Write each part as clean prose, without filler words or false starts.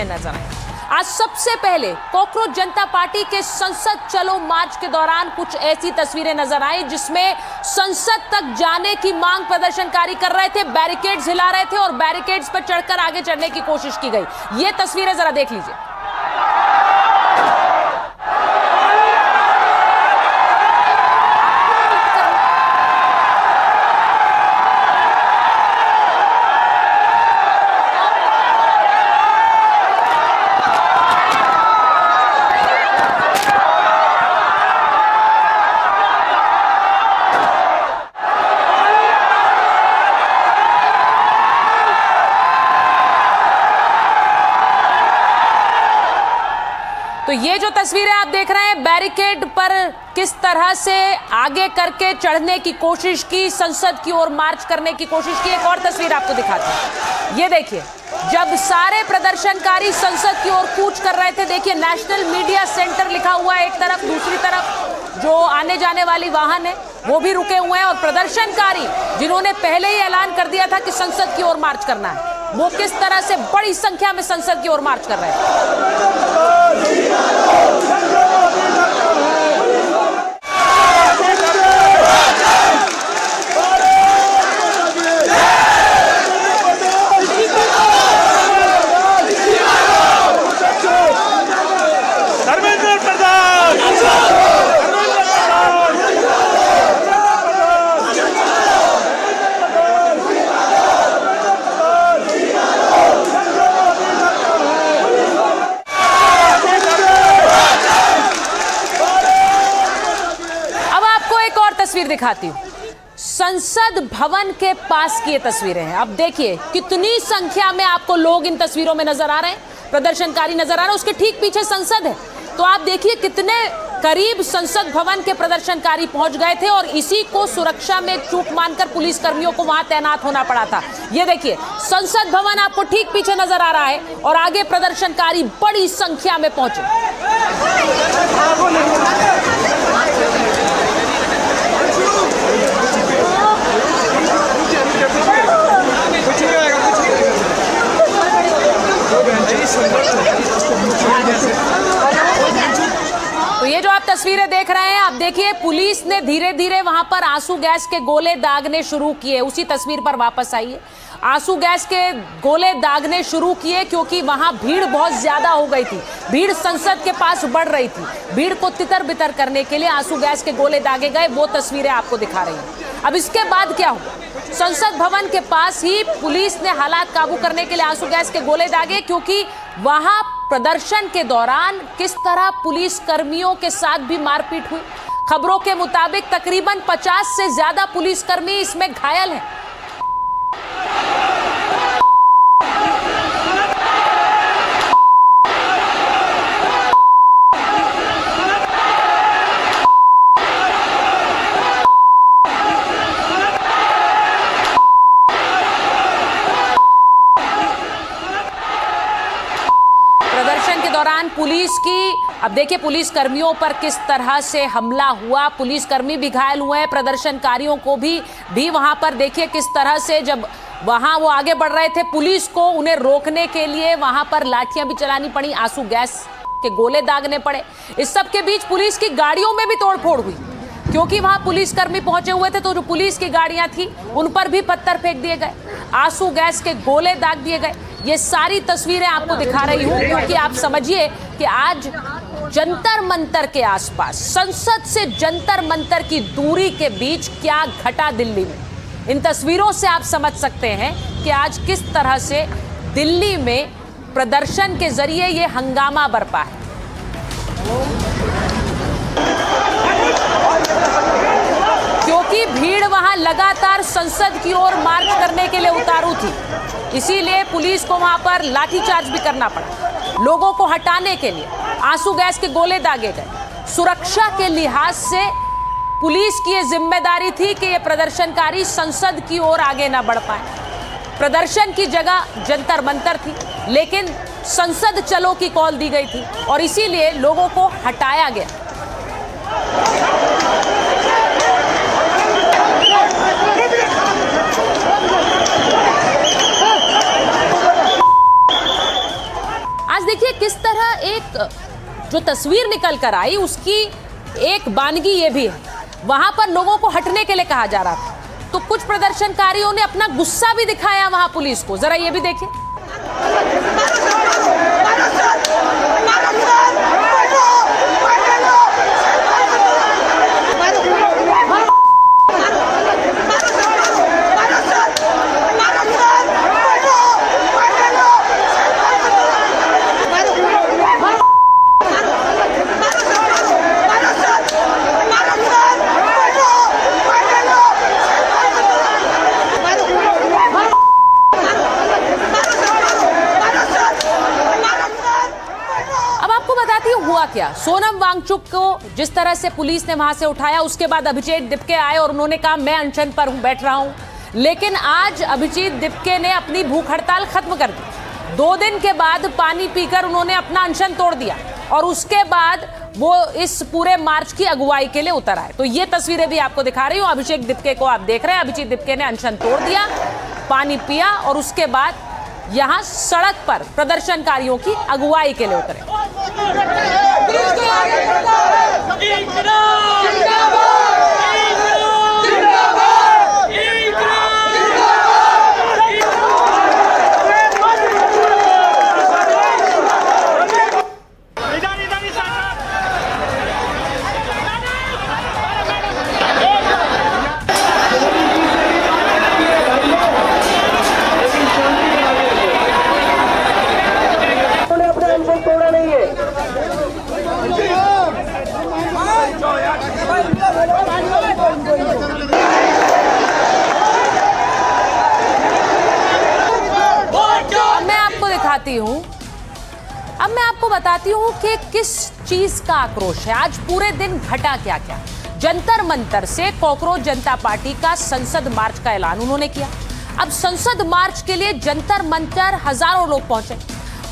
नजर आए। आज सबसे पहले कॉकरोच जनता पार्टी के संसद चलो मार्च के दौरान कुछ ऐसी तस्वीरें नजर आई जिसमें संसद तक जाने की मांग प्रदर्शनकारी कर रहे थे, बैरिकेड्स हिला रहे थे और बैरिकेड्स पर चढ़कर आगे चढ़ने की कोशिश की गई। ये तस्वीरें जरा देख लीजिए। तो ये जो तस्वीरें आप देख रहे हैं, बैरिकेड पर किस तरह से आगे करके चढ़ने की कोशिश की, संसद की ओर मार्च करने की कोशिश की। एक और तस्वीर आपको दिखाते हैं, ये देखिए। जब सारे प्रदर्शनकारी संसद की ओर कूच कर रहे थे, देखिए नेशनल मीडिया सेंटर लिखा हुआ है एक तरफ, दूसरी तरफ जो आने जाने वाली वाहन है वो भी रुके हुए हैं और प्रदर्शनकारी जिन्होंने पहले ही ऐलान कर दिया था कि संसद की ओर मार्च करना है, वो किस तरह से बड़ी संख्या में संसद की ओर मार्च कर रहे हैं। तस्वीर दिखाती हूं, संसद भवन के पास की ये तस्वीरें हैं। अब देखिए कितनी संख्या में आपको लोग इन तस्वीरों में नजर आ रहे हैं, प्रदर्शनकारी नजर आ रहे हैं। उसके ठीक पीछे संसद है, तो आप देखिए कितने करीब संसद भवन के प्रदर्शनकारी पहुंच गए थे और इसी को सुरक्षा में चूक मानकर पुलिस कर्मियों को वहां तैनात होना पड़ा था। ये देखिए संसद भवन आपको ठीक पीछे नजर आ रहा है और आगे प्रदर्शनकारी बड़ी संख्या में पहुंचे। तो ये जो आप तस्वीरें देख रहे हैं, आप देखिए पुलिस ने धीरे धीरे वहां पर आंसू गैस के गोले दागने शुरू किए। उसी तस्वीर पर वापस आइए, आंसू गैस के गोले दागने शुरू किए क्योंकि वहां भीड़ बहुत ज्यादा हो गई थी, भीड़ संसद के पास बढ़ रही थी। भीड़ को तितर बितर करने के लिए आंसू गैस के गोले दागे गए, वो तस्वीरें आपको दिखा रही हैं। अब इसके बाद क्या हुआ, संसद भवन के पास ही पुलिस ने हालात काबू करने के लिए आंसू गैस के गोले दागे, क्योंकि वहां प्रदर्शन के दौरान किस तरह पुलिस कर्मियों के साथ भी मारपीट हुई। खबरों के मुताबिक तकरीबन 50 से ज्यादा पुलिसकर्मी इसमें घायल हैं। दौरान पुलिस की, अब देखिए पुलिस कर्मियों पर किस तरह से हमला हुआ, पुलिसकर्मी भी घायल हुए हैं, प्रदर्शनकारियों को भी वहां पर देखिए किस तरह से जब वहां वो आगे बढ़ रहे थे, पुलिस को उन्हें रोकने के लिए वहां पर लाठियां भी चलानी पड़ी, आंसू गैस के गोले दागने पड़े। इस सब के बीच पुलिस की गाड़ियों में भी तोड़फोड़ हुई क्योंकि वहां पुलिसकर्मी पहुंचे हुए थे, तो जो पुलिस की गाड़ियां थी उन पर भी पत्थर फेंक दिए गए, आंसू गैस के गोले दाग दिए गए। ये सारी तस्वीरें आपको दिखा रही हूं क्योंकि आप समझिए कि आज जंतर मंतर के आसपास, संसद से जंतर मंतर की दूरी के बीच क्या घटा दिल्ली में। इन तस्वीरों से आप समझ सकते हैं कि आज किस तरह से दिल्ली में प्रदर्शन के जरिए ये हंगामा बरपा है। क्योंकि भीड़ वहां लगातार संसद की ओर मार्च करने के लिए उतारू थी, इसीलिए पुलिस को वहां पर लाठीचार्ज भी करना पड़ा। लोगों को हटाने के लिए आंसू गैस के गोले दागे गए। सुरक्षा के लिहाज से पुलिस की यह जिम्मेदारी थी कि ये प्रदर्शनकारी संसद की ओर आगे ना बढ़ पाए। प्रदर्शन की जगह जंतर मंतर थी, लेकिन संसद चलो की कॉल दी गई थी और इसीलिए लोगों को हटाया गया। आज देखिए किस तरह एक जो तस्वीर निकल कर आई उसकी एक बानगी ये भी है, वहां पर लोगों को हटने के लिए कहा जा रहा था तो कुछ प्रदर्शनकारियों ने अपना गुस्सा भी दिखाया वहां पुलिस को, जरा ये भी देखिए। हुआ क्या, सोनम वांगचुक को जिस तरह से पुलिस ने वहां से उठाया, उसके बाद अभिजीत दिपके आए और उन्होंने कहा मैं अनशन पर हूं, बैठ रहा हूं। लेकिन आज अभिजीत दिपके ने अपनी भूख हड़ताल खत्म कर दी। 2 दिन के बाद पानी पीकर उन्होंने अपना अनशन तोड़ दिया और उसके बाद वो इस पूरे मार्च की अगुवाई के लिए उतर आए। तो ये तस्वीरें भी आपको दिखा रही हूं। अभिषेक दिपके को आप देख रहे हैं, अभिजीत दिपके ने अनशन तोड़ दिया, पानी पिया और उसके बाद यहां सड़क पर प्रदर्शनकारियों की अगुवाई के लिए उतरे। अब मैं आपको बताती हूं कि किस चीज का आक्रोश है। आज पूरे दिन घटा क्या क्या। जंतर मंतर से कॉकरोच जनता पार्टी का संसद मार्च का ऐलान उन्होंने किया। अब संसद मार्च के लिए जंतर मंतर हजारों लोग पहुंचे।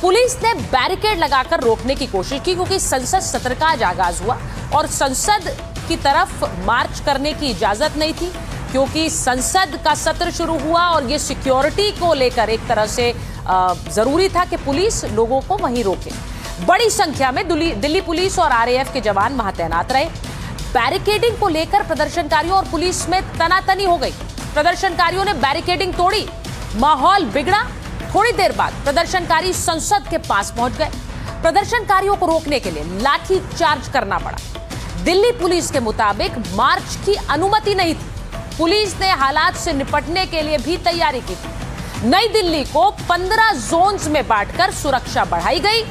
पुलिस ने बैरिकेड लगाकर रोकने की कोशिश की क्योंकि संसद सत्र का आज आगाज हुआ और संसद की तरफ मार्च करने की इजाजत नहीं थी क्योंकि संसद का सत्र शुरू हुआ और ये सिक्योरिटी को लेकर एक तरह से जरूरी था कि पुलिस लोगों को वहीं रोके। बड़ी संख्या में दिल्ली पुलिस और आरएएफ के जवान वहां तैनात रहे। बैरिकेडिंग को लेकर प्रदर्शनकारियों और पुलिस में तनातनी हो गई। प्रदर्शनकारियों ने बैरिकेडिंग तोड़ी, माहौल बिगड़ा। थोड़ी देर बाद प्रदर्शनकारी संसद के पास पहुंच गए। प्रदर्शनकारियों को रोकने के लिए लाठी चार्ज करना पड़ा। दिल्ली पुलिस के मुताबिक मार्च की अनुमति नहीं थी। पुलिस ने हालात से निपटने के लिए भी तैयारी की थी। नई दिल्ली को 15 जोन्स में बांटकर सुरक्षा बढ़ाई गई।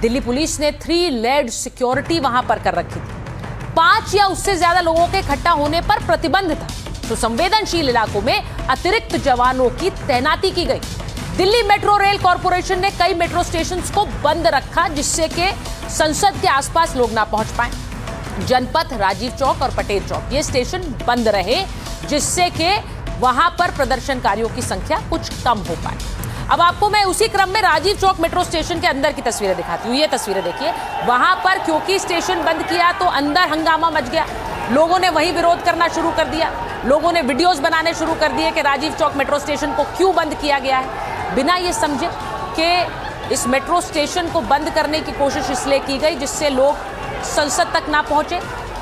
दिल्ली पुलिस ने 3 लेयर्ड सिक्योरिटी वहां पर कर रखी थी। 5 या उससे ज्यादा लोगों के इकट्ठा होने पर प्रतिबंध था तो संवेदनशील इलाकों में अतिरिक्त जवानों की तैनाती की गई। दिल्ली मेट्रो रेल कॉरपोरेशन ने कई मेट्रो स्टेशन को बंद रखा जिससे कि संसद के आसपास लोग ना पहुंच पाए। जनपथ, राजीव चौक और पटेल चौक ये स्टेशन बंद रहे जिससे कि वहां पर प्रदर्शनकारियों की संख्या कुछ कम हो पाए। अब आपको मैं उसी क्रम में राजीव चौक मेट्रो स्टेशन के अंदर की तस्वीरें दिखाती हूँ। ये तस्वीरें देखिए। वहां पर क्योंकि स्टेशन बंद किया तो अंदर हंगामा मच गया। लोगों ने वहीं विरोध करना शुरू कर दिया। लोगों ने वीडियोस बनाने शुरू कर दिए कि राजीव चौक मेट्रो स्टेशन को क्यों बंद किया गया है, बिना ये समझे कि इस मेट्रो स्टेशन को बंद करने की कोशिश इसलिए की गई जिससे लोग संसद तक ना पहुंचे।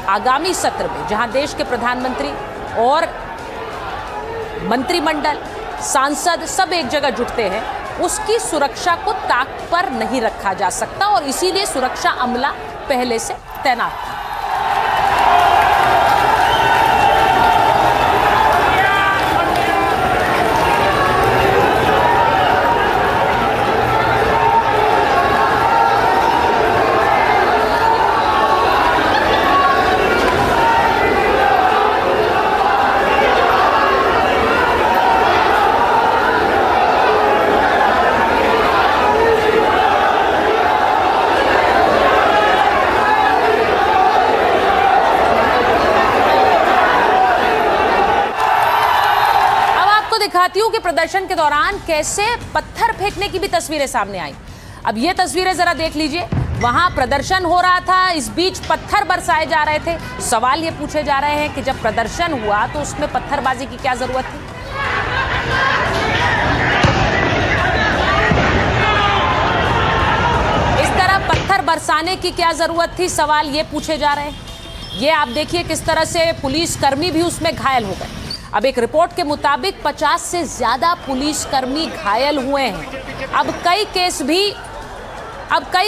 आगामी सत्र में जहां देश के प्रधानमंत्री और मंत्रिमंडल, सांसद सब एक जगह जुटते हैं, उसकी सुरक्षा को ताक पर नहीं रखा जा सकता और इसीलिए सुरक्षा अमला पहले से तैनात था। दिखाती हूं कि प्रदर्शन के दौरान कैसे पत्थर फेंकने की भी तस्वीरें सामने आई। अब ये तस्वीरें जरा देख लीजिए। वहां प्रदर्शन हो रहा था, इस बीच पत्थर बरसाए जा रहे थे। सवाल ये पूछे जा रहे हैं कि जब प्रदर्शन हुआ तो उसमें पत्थरबाजी की क्या जरूरत थी। बरसाने की क्या जरूरत थी, सवाल ये पूछे जा रहे हैं। ये आप देखिए किस तरह से पुलिसकर्मी भी उसमें घायल हो गए। अब एक रिपोर्ट के मुताबिक 50 से ज्यादा पुलिसकर्मी घायल हुए हैं। अब कई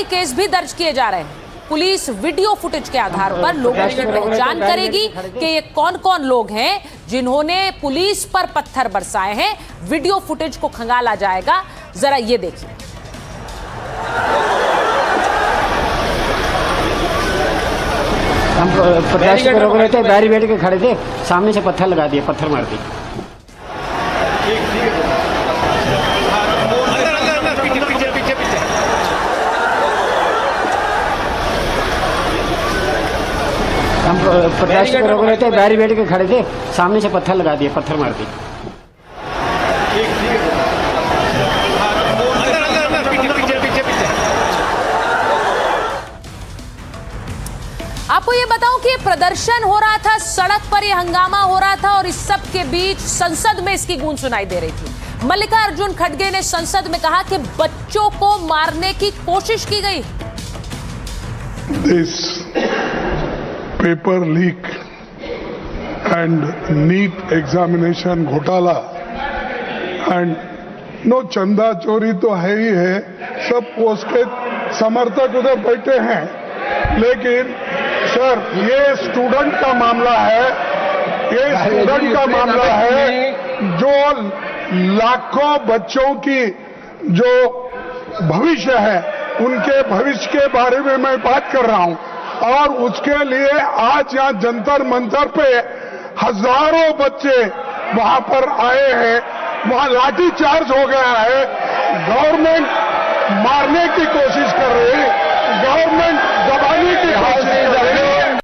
केस भी दर्ज किए जा रहे हैं। पुलिस वीडियो फुटेज के आधार पर लोगों की पहचान करेगी कि ये कौन कौन लोग हैं जिन्होंने पुलिस पर पत्थर बरसाए हैं। वीडियो फुटेज को खंगाला जाएगा, जरा ये देखिए। हम प्रदर्शन कर रहे थे, बैरिकेड के खड़े थे, सामने से पत्थर लगा दिए, पत्थर मार दिए। हम प्रदर्शन कर रहे थे, बैरिकेड के खड़े थे, सामने से पत्थर लगा दिए, पत्थर मार दिए। आपको ये बताऊं कि प्रदर्शन हो रहा था, सड़क पर ये हंगामा हो रहा था और इस सब के बीच संसद में इसकी गूंज सुनाई दे रही थी। मल्लिकार्जुन खड़गे ने संसद में कहा कि बच्चों को मारने की कोशिश की गई। This paper leak and NEET examination घोटाला and no चंदा चोरी तो है ही है, सब उसके समर्थक उधर बैठे हैं, लेकिन सर ये स्टूडेंट का मामला है, ये स्टूडेंट का मामला है जो लाखों बच्चों की जो भविष्य है उनके भविष्य के बारे में मैं बात कर रहा हूं। और उसके लिए आज यहां जंतर मंतर पे हजारों बच्चे वहां पर आए हैं, वहां लाठी चार्ज हो गया है, गवर्नमेंट मारने की कोशिश कर रही है, गवर्नमेंट दबाने की कोशिश कर रही है।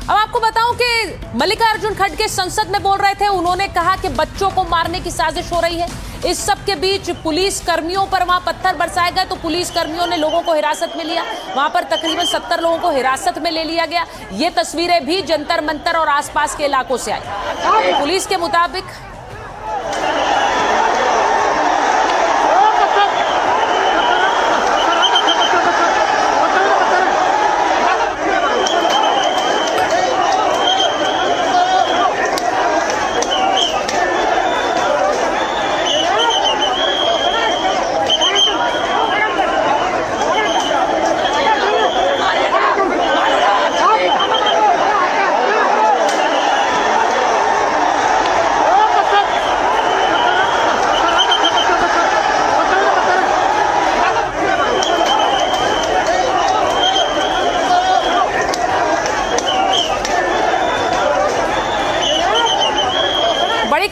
अब आपको बताऊं कि मल्लिकार्जुन खड़गे संसद में बोल रहे थे, उन्होंने कहा कि बच्चों को मारने की साजिश हो रही है। इस सब के बीच पुलिस कर्मियों पर वहां पत्थर बरसाए गए तो पुलिस कर्मियों ने लोगों को हिरासत में लिया। वहां पर तकरीबन 70 लोगों को हिरासत में ले लिया गया। ये तस्वीरें भी जंतर मंतर और आसपास के इलाकों से आई। पुलिस के मुताबिक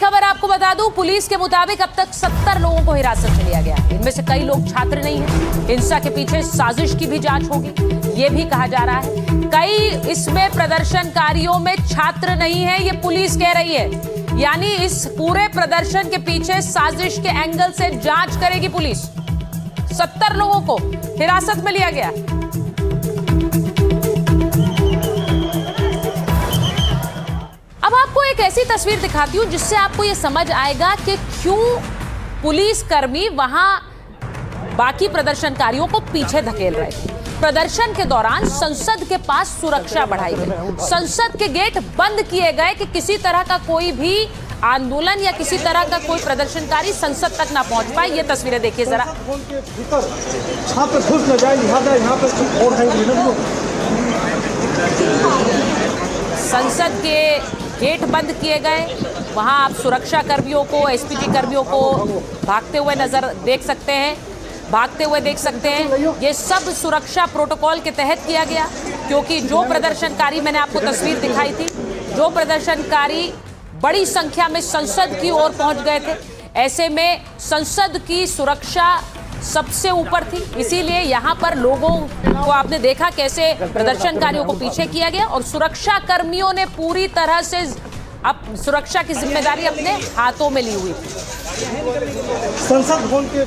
खबर आपको बता दूं, पुलिस के मुताबिक अब तक 70 लोगों को हिरासत में लिया गया। इनमें से कई लोग छात्र नहीं हैं। हिंसा के पीछे साजिश की भी जांच होगी, ये भी कहा जा रहा है। कई इसमें प्रदर्शनकारियों में छात्र नहीं है, ये पुलिस कह रही है। यानी इस पूरे प्रदर्शन के पीछे साजिश के एंगल से जांच करेगी पुलिस। 70 लोगों को हिरासत में लिया गया। अब आपको एक ऐसी तस्वीर दिखाती हूं जिससे आपको यह समझ आएगा कि क्यों पुलिसकर्मी वहां बाकी प्रदर्शनकारियों को पीछे धकेल रहे थे। प्रदर्शन के दौरान संसद के पास सुरक्षा बढ़ाई गई, संसद के गेट बंद किए गए कि किसी तरह का कोई भी आंदोलन या किसी तरह का कोई प्रदर्शनकारी संसद तक ना पहुंच पाए। ये तस्वीरें देखिए जरा। छात्र घुस न जाए, लिहाजा यहाँ पर संसद के गेट बंद किए गए। वहां आप सुरक्षा कर्मियों को, एसपीजी कर्मियों को भागते हुए देख सकते हैं। ये सब सुरक्षा प्रोटोकॉल के तहत किया गया, क्योंकि जो प्रदर्शनकारी, मैंने आपको तस्वीर दिखाई थी, जो प्रदर्शनकारी बड़ी संख्या में संसद की ओर पहुंच गए थे, ऐसे में संसद की सुरक्षा सबसे ऊपर थी। इसीलिए यहां पर लोगों को आपने देखा कैसे प्रदर्शनकारियों को पीछे किया गया और सुरक्षा कर्मियों ने पूरी तरह से अब सुरक्षा की जिम्मेदारी अपने हाथों में ली हुई थी।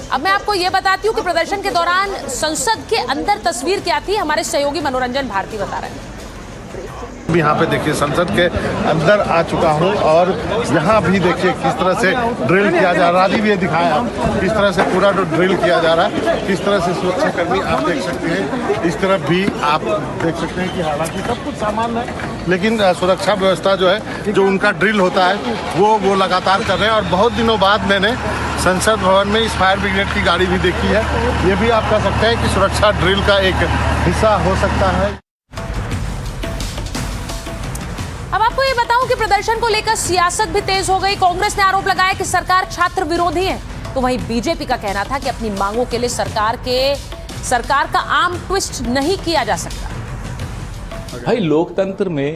अब मैं आपको यह बताती हूं कि प्रदर्शन के दौरान संसद के अंदर तस्वीर क्या थी। हमारे सहयोगी मनोरंजन भारती बता रहे हैं। यहाँ पे देखिए संसद के अंदर आ चुका हूँ और यहाँ भी देखिए किस तरह से ड्रिल किया जा रहा है। राजीव भी ये दिखाया किस तरह से पूरा ड्रिल किया जा रहा है, किस तरह से सुरक्षाकर्मी आप देख सकते हैं। इस तरफ भी आप देख सकते हैं कि हालांकि सब कुछ सामान्य है, लेकिन सुरक्षा व्यवस्था जो है, जो उनका ड्रिल होता है वो लगातार कर रहे हैं। और बहुत दिनों बाद मैंने संसद भवन में इस फायर ब्रिगेड की गाड़ी भी देखी है। ये भी आप कह सकते हैं कि सुरक्षा ड्रिल का एक हिस्सा हो सकता है। अब आपको ये बताऊं कि प्रदर्शन को लेकर सियासत भी तेज हो गई। कांग्रेस ने आरोप लगाया कि सरकार छात्र विरोधी है, तो वहीं बीजेपी का कहना था कि अपनी मांगों के लिए सरकार का आम ट्विस्ट नहीं किया जा सकता। भाई लोकतंत्र में